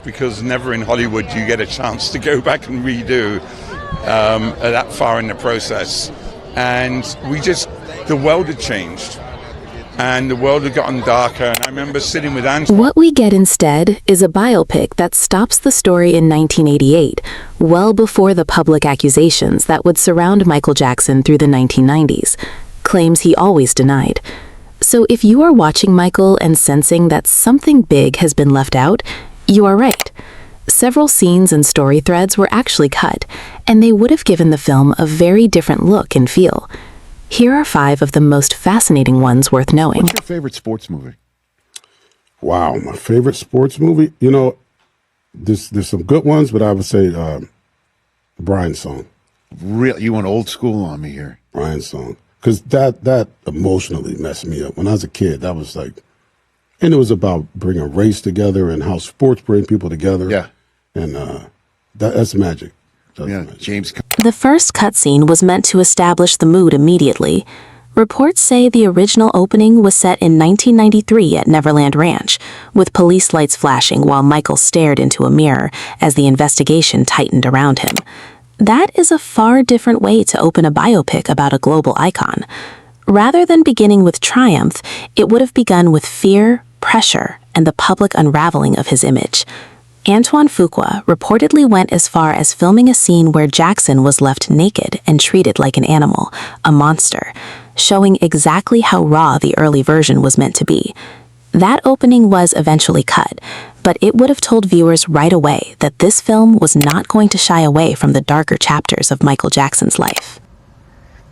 because never in Hollywood do you get a chance to go back and redo that far in the process. And the world had changed. And the world had gotten darker, and I remember sitting with Antoine. What we get instead is a biopic that stops the story in 1988, well before the public accusations that would surround Michael Jackson through the 1990s, claims he always denied. So if you are watching Michael and sensing that something big has been left out, you are right. Several scenes and story threads were actually cut, and they would have given the film a very different look and feel. Here are 5 of the most fascinating ones worth knowing. What's your favorite sports movie? Wow, my favorite sports movie? You know, there's some good ones, but I would say Brian's Song. Real, you went old school on me here. Brian's Song. Because that emotionally messed me up. When I was a kid, that was like, and it was about bringing race together and how sports bring people together. Yeah. And that's magic. James. The first cutscene was meant to establish the mood immediately. Reports say the original opening was set in 1993 at Neverland Ranch, with police lights flashing while Michael stared into a mirror as the investigation tightened around him. That is a far different way to open a biopic about a global icon. Rather than beginning with triumph, it would have begun with fear, pressure, and the public unraveling of his image. Antoine Fuqua reportedly went as far as filming a scene where Jackson was left naked and treated like an animal, a monster, showing exactly how raw the early version was meant to be. That opening was eventually cut, but it would have told viewers right away that this film was not going to shy away from the darker chapters of Michael Jackson's life.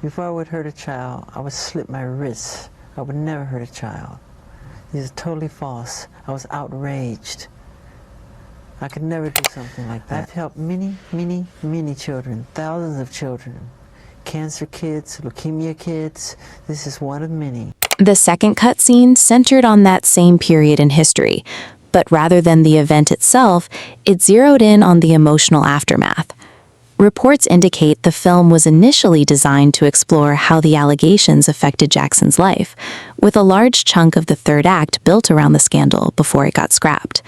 Before I would hurt a child, I would slit my wrists. I would never hurt a child. These are totally false. I was outraged. I could never do something like that. I've helped many, many, many children, thousands of children. Cancer kids, leukemia kids. This is one of many. The second cutscene centered on that same period in history, but rather than the event itself, it zeroed in on the emotional aftermath. Reports indicate the film was initially designed to explore how the allegations affected Jackson's life, with a large chunk of the third act built around the scandal before it got scrapped.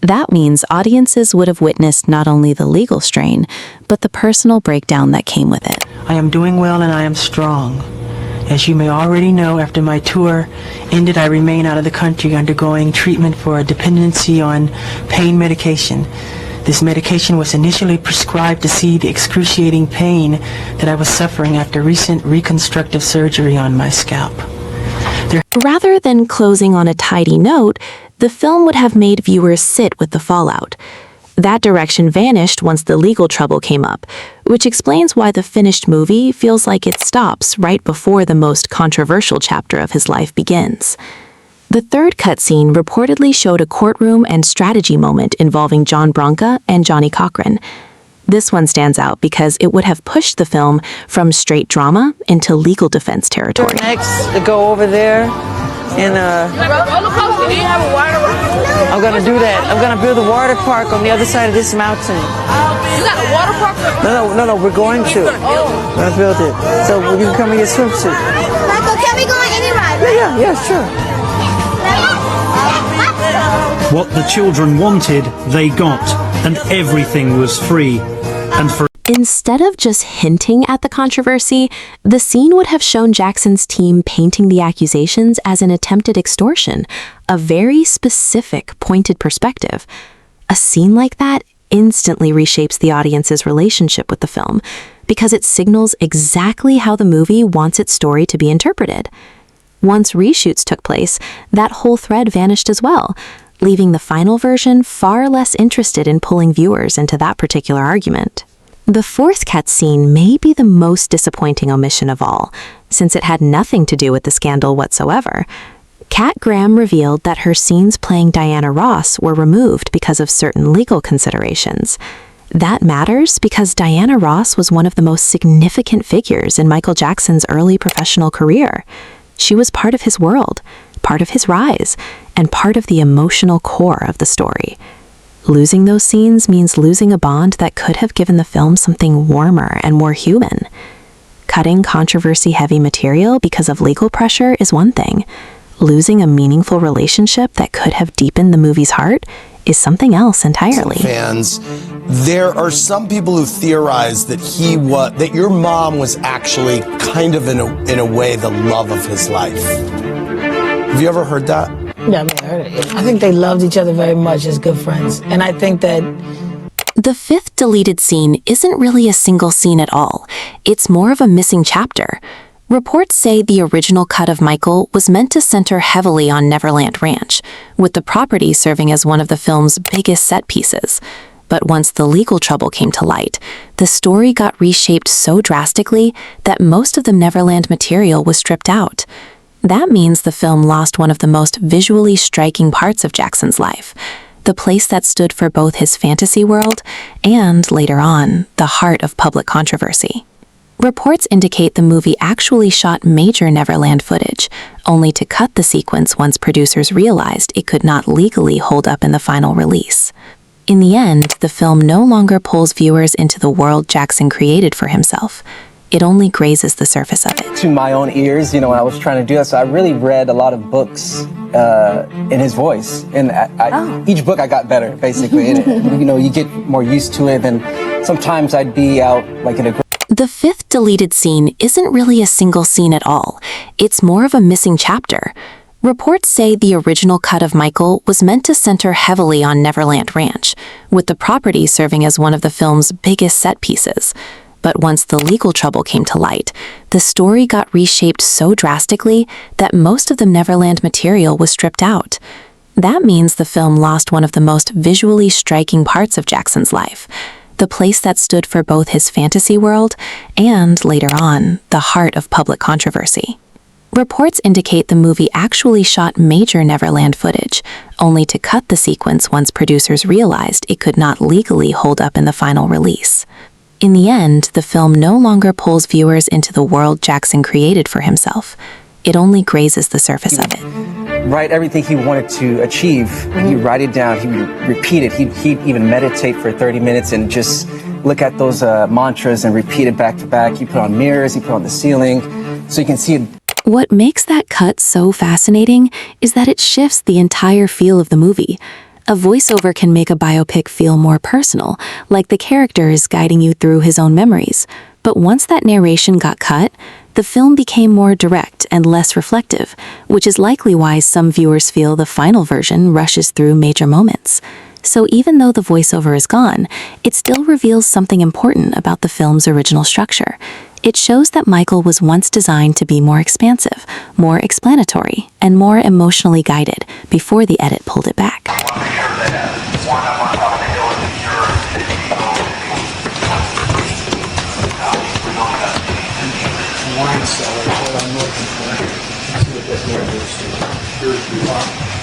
That means audiences would have witnessed not only the legal strain, but the personal breakdown that came with it. I am doing well and I am strong. As you may already know, after my tour ended, I remain out of the country undergoing treatment for a dependency on pain medication. This medication was initially prescribed to see the excruciating pain that I was suffering after recent reconstructive surgery on my scalp. Rather than closing on a tidy note, the film would have made viewers sit with the fallout. That direction vanished once the legal trouble came up, which explains why the finished movie feels like it stops right before the most controversial chapter of his life begins. The third cutscene reportedly showed a courtroom and strategy moment involving John Branca and Johnny Cochran. This one stands out because it would have pushed the film from straight drama into legal defense territory. Next, to go over there and I'm gonna do that. I'm gonna build a water park on the other side of this mountain. You got a water park? No, we're going to. We're gonna build it. So you can come in your swimsuit. Michael, can we go on any ride? Yeah, sure. What the children wanted, they got, and everything was free. And for Instead of just hinting at the controversy, the scene would have shown Jackson's team painting the accusations as an attempted extortion, a very specific, pointed perspective. A scene like that instantly reshapes the audience's relationship with the film, because it signals exactly how the movie wants its story to be interpreted. Once reshoots took place, that whole thread vanished as well, leaving the final version far less interested in pulling viewers into that particular argument. The fourth cutscene may be the most disappointing omission of all, since it had nothing to do with the scandal whatsoever. Kat Graham revealed that her scenes playing Diana Ross were removed because of certain legal considerations. That matters because Diana Ross was one of the most significant figures in Michael Jackson's early professional career. She was part of his world, part of his rise, and part of the emotional core of the story. Losing those scenes means losing a bond that could have given the film something warmer and more human. Cutting controversy-heavy material because of legal pressure is one thing. losing a meaningful relationship that could have deepened the movie's heart is something else entirely. Fans, there are some people who theorize that that your mom was actually kind of in a way the love of his life. Have you ever heard that? Yeah, I heard it. I think they loved each other very much as good friends. And I think that the fifth deleted scene isn't really a single scene at all. It's more of a missing chapter. Reports say the original cut of Michael was meant to center heavily on Neverland Ranch, with the property serving as one of the film's biggest set pieces. But once the legal trouble came to light, the story got reshaped so drastically that most of the Neverland material was stripped out. That means the film lost one of the most visually striking parts of Jackson's life, the place that stood for both his fantasy world and, later on, the heart of public controversy. Reports indicate the movie actually shot major Neverland footage, only to cut the sequence once producers realized it could not legally hold up in the final release. In the end, the film no longer pulls viewers into the world Jackson created for himself. It only grazes the surface of it. To my own ears, when I was trying to do that, so I really read a lot of books in his voice. And each book I got better, basically. And, you get more used to it. And sometimes I'd be out like in a... The fifth deleted scene isn't really a single scene at all. It's more of a missing chapter. Reports say the original cut of Michael was meant to center heavily on Neverland Ranch, with the property serving as one of the film's biggest set pieces. But once the legal trouble came to light, the story got reshaped so drastically that most of the Neverland material was stripped out. That means the film lost one of the most visually striking parts of Jackson's life, the place that stood for both his fantasy world and, later on, the heart of public controversy. Reports indicate the movie actually shot major Neverland footage, only to cut the sequence once producers realized it could not legally hold up in the final release. In the end, the film no longer pulls viewers into the world Jackson created for himself. It only grazes the surface of it. Write everything he wanted to achieve. He'd write it down. He would repeat it. He'd even meditate for 30 minutes and just look at those mantras and repeat it back to back. He put on mirrors. He put on the ceiling so you can see it. What makes that cut so fascinating is that it shifts the entire feel of the movie. A voiceover can make a biopic feel more personal, like the character is guiding you through his own memories. But once that narration got cut, the film became more direct and less reflective, which is likely why some viewers feel the final version rushes through major moments. So even though the voiceover is gone, it still reveals something important about the film's original structure. It shows that Michael was once designed to be more expansive, more explanatory, and more emotionally guided before the edit pulled it back. Wine cellar is what I'm looking for. Let's see what this more goes to.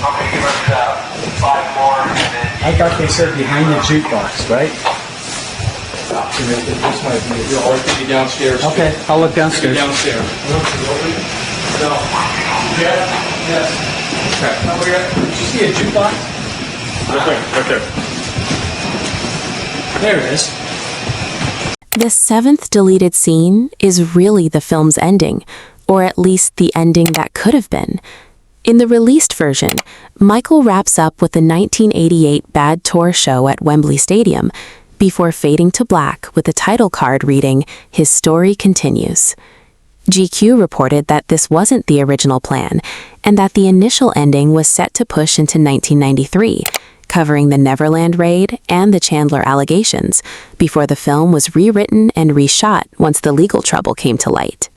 Okay, give us 5 more. I thought they said behind the jukebox, right? This might be. I'll take you downstairs. Okay, I'll look downstairs. Downstairs. No. Yeah. Yes. Okay. Did you see a jukebox? Right there. There it is. The seventh deleted scene is really the film's ending, or at least the ending that could have been. In the released version, Michael wraps up with the 1988 Bad Tour show at Wembley Stadium before fading to black with a title card reading, "His story continues." GQ reported that this wasn't the original plan, and that the initial ending was set to push into 1993, covering the Neverland raid and the Chandler allegations, before the film was rewritten and reshot once the legal trouble came to light.